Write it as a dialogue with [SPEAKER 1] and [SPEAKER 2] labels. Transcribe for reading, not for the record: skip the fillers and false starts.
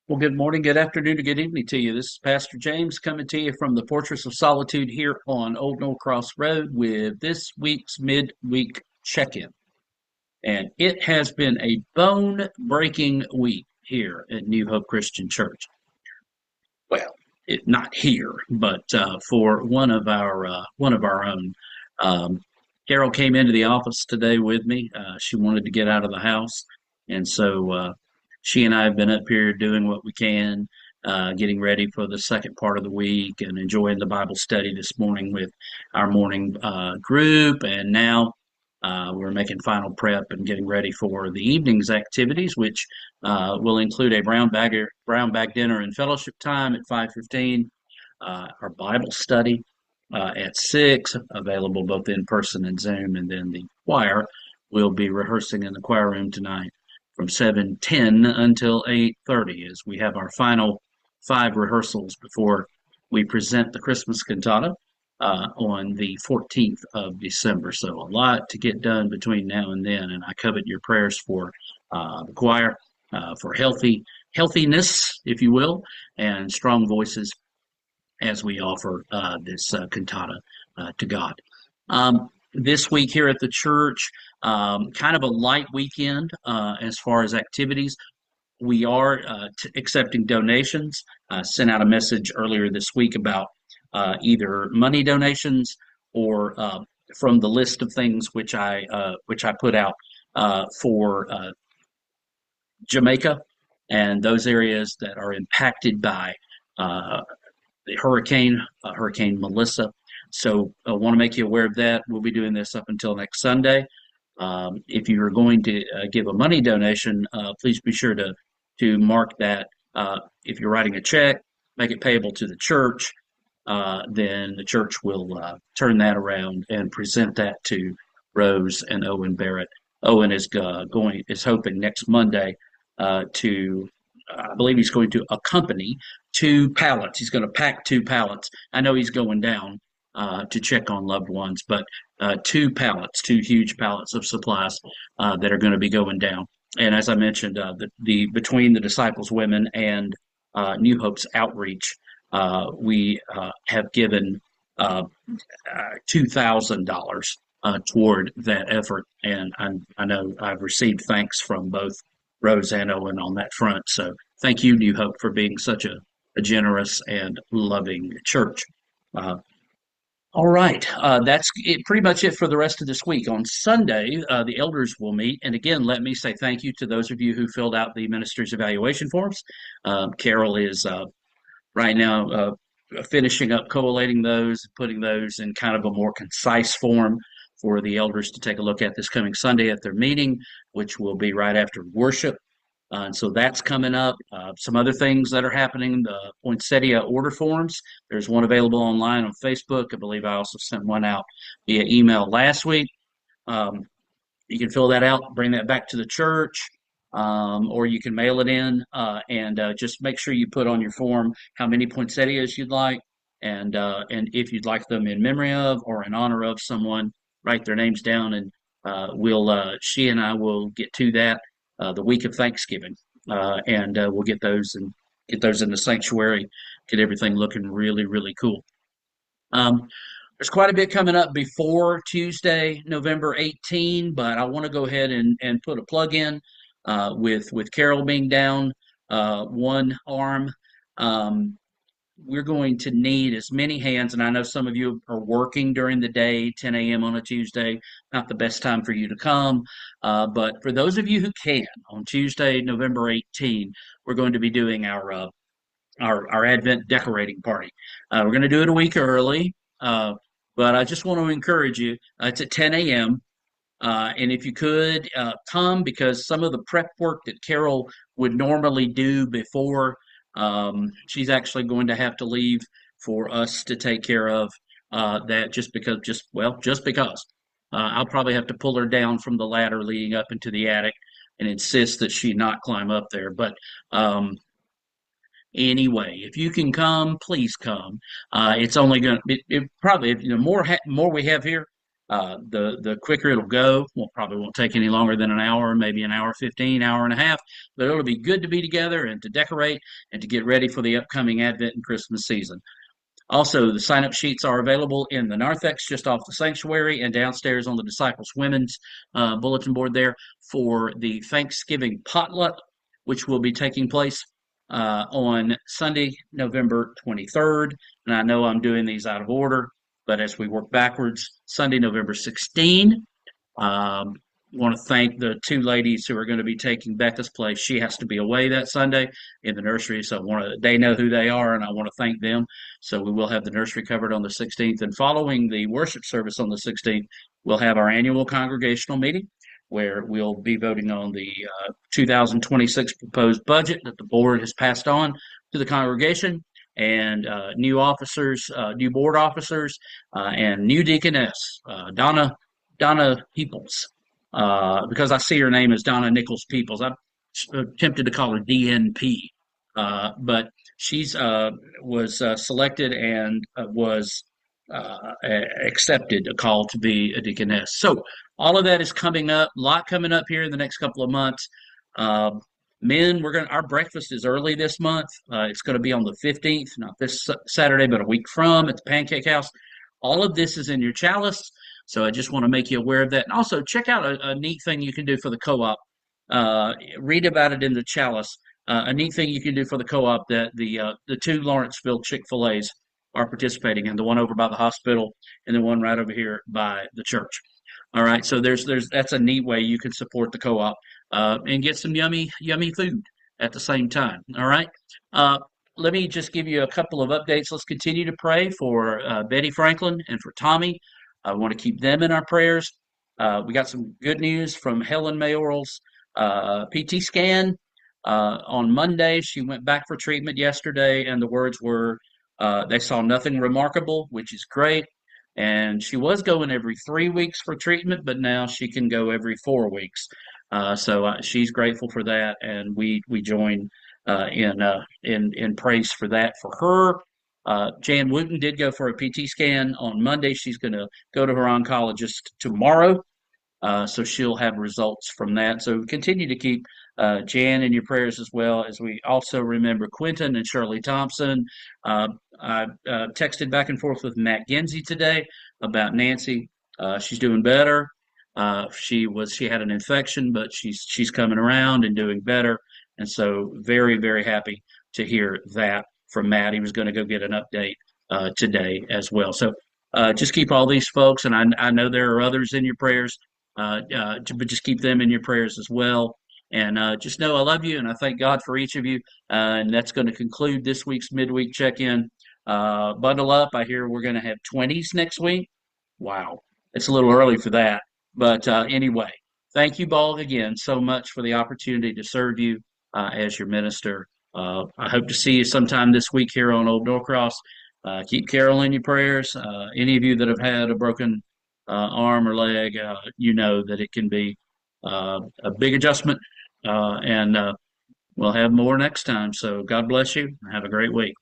[SPEAKER 1] Well, good morning, good afternoon, or good evening to you. This is Pastor James coming to you from the Fortress of Solitude here on Old Knoll Cross Road with this week's midweek check-in. And it has been a bone-breaking week here at New Hope Christian Church. Well, not here, but for one of our own. Um, Carol came into the office today with me. She wanted to get out of the house, and so she and I have been up here doing what we can, getting ready for the second part of the week, and enjoying the Bible study this morning with our morning group. And now we're making final prep and getting ready for the evening's activities, which will include a brown bag dinner and fellowship time at 5:15, our Bible study at 6, available both in person and Zoom, and then the choir will be rehearsing in the choir room tonight from 7:10 until 8:30 as we have our final 5 rehearsals before we present the Christmas cantata on the 14th of December. So a lot to get done between now and then, and I covet your prayers for the choir, for healthiness, if you will, and strong voices as we offer this cantata to God. This week here at the church, kind of a light weekend as far as activities. We are accepting donations. Sent out a message earlier this week about either money donations or from the list of things which I put out for Jamaica and those areas that are impacted by uh, the Hurricane Melissa. So I want to make you aware of that. We'll be doing this up until next Sunday. If you are going to give a money donation, please be sure to mark that. If you're writing a check, make it payable to the church. Then the church will turn that around and present that to Rose and Owen Barrett. Owen is hoping next Monday to I believe he's going to accompany 2 pallets. He's going to pack 2 pallets. I know he's going down to check on loved ones, but 2 pallets, 2 huge pallets of supplies that are going to be going down. And as I mentioned, the between the Disciples Women and New Hope's outreach, we have given $2,000 toward that effort, and I know I've received thanks from both Rose and Owen on that front. So thank you, New Hope, for being such a generous and loving church. Uh, all right, that's pretty much it for the rest of this week. On Sunday, the elders will meet, and again, let me say thank you to those of you who filled out the ministers' evaluation forms. Carol is right now finishing up collating those, putting those in kind of a more concise form for the elders to take a look at this coming Sunday at their meeting, which will be right after worship. And so that's coming up. Some other things that are happening, the poinsettia order forms. There's one available online on Facebook. I believe I also sent one out via email last week. Um, you can fill that out, bring that back to the church, or you can mail it in and just make sure you put on your form how many poinsettias you'd like, and if you'd like them in memory of or in honor of someone, write their names down, and she and I will get to that the week of Thanksgiving, and we'll get those in the sanctuary, get everything looking really really cool. Um, there's quite a bit coming up before Tuesday, November 18, but I want to go ahead and put a plug in with Carol being down one arm. Um, we're going to need as many hands, and I know some of you are working during the day, 10 a.m. on a Tuesday, not the best time for you to come. But for those of you who can, on Tuesday, November 18, we're going to be doing our Advent decorating party. We're going to do it a week early, uh, but I just want to encourage you. It's at 10 a.m. And if you could come, because some of the prep work that Carol would normally do before, she's actually going to have to leave for us to take care of that. Just because I'll probably have to pull her down from the ladder leading up into the attic and insist that she not climb up there. But anyway, if you can come, please come. It's only going to it probably more we have here. The quicker it'll go, well, probably won't take any longer than an hour, maybe an hour 15, hour and a half. But it'll be good to be together and to decorate and to get ready for the upcoming Advent and Christmas season. Also, the sign up sheets are available in the narthex just off the sanctuary and downstairs on the Disciples Women's bulletin board there for the Thanksgiving potluck, which will be taking place on Sunday, November 23rd. And I know I'm doing these out of order, but as we work backwards, Sunday, November 16th. Um, Want to thank the two ladies who are going to be taking Becca's place. She has to be away that Sunday in the nursery, so they know who they are, and I want to thank them. So we will have the nursery covered on the 16th, and following the worship service on the 16th, we'll have our annual congregational meeting where we'll be voting on the 2026 proposed budget that the board has passed on to the congregation, and new board officers, and new deaconess, Donna Peoples, because I see her name as Donna Nichols Peoples. I'm tempted to call her DNP, but she's was selected and was accepted a call to be a deaconess. So all of that is coming up. A lot coming up here in the next couple of months. Uh, Men, our breakfast is early this month. It's going to be on the 15th, not this Saturday, but a week from at the Pancake House. All of this is in your chalice. So I just want to make you aware of that. And also check out a neat thing you can do for the co-op. Read about it in the chalice. A neat thing you can do for the co-op that the two Lawrenceville Chick-fil-A's are participating in, the one over by the hospital and the one right over here by the church. All right, so there's that's a neat way you can support the co-op and get some yummy food at the same time. All right. Uh, Let me just give you a couple of updates. Let's continue to pray for Betty Franklin and for Tommy. I want to keep them in our prayers. We got some good news from Helen Mayoral's PT scan on Monday. She went back for treatment yesterday, and the words were they saw nothing remarkable, which is great. And she was going every 3 weeks for treatment, but now she can go every 4 weeks. So she's grateful for that, and we join in praise for that for her. Jan Wooten did go for a PT scan on Monday. She's going to go to her oncologist tomorrow, so she'll have results from that. So continue to keep Jan in your prayers as well as we also remember Quentin and Shirley Thompson. I texted back and forth with Matt Genzie today about Nancy. She's doing better. She had an infection, but she's coming around and doing better. And so very happy to hear that from Matt. He was going to go get an update today as well. So just keep all these folks, and I know there are others in your prayers, but just keep them in your prayers as well. And just know I love you, and I thank God for each of you. And that's going to conclude this week's midweek check-in. Bundle up. I hear we're going to have 20s next week. Wow, it's a little early for that. But anyway, thank you, Ball, again so much for the opportunity to serve you as your minister. I hope to see you sometime this week here on Old Norcross. Keep Carol in your prayers. Any of you that have had a broken arm or leg, you know that it can be a big adjustment, and we'll have more next time. So God bless you. Have a great week.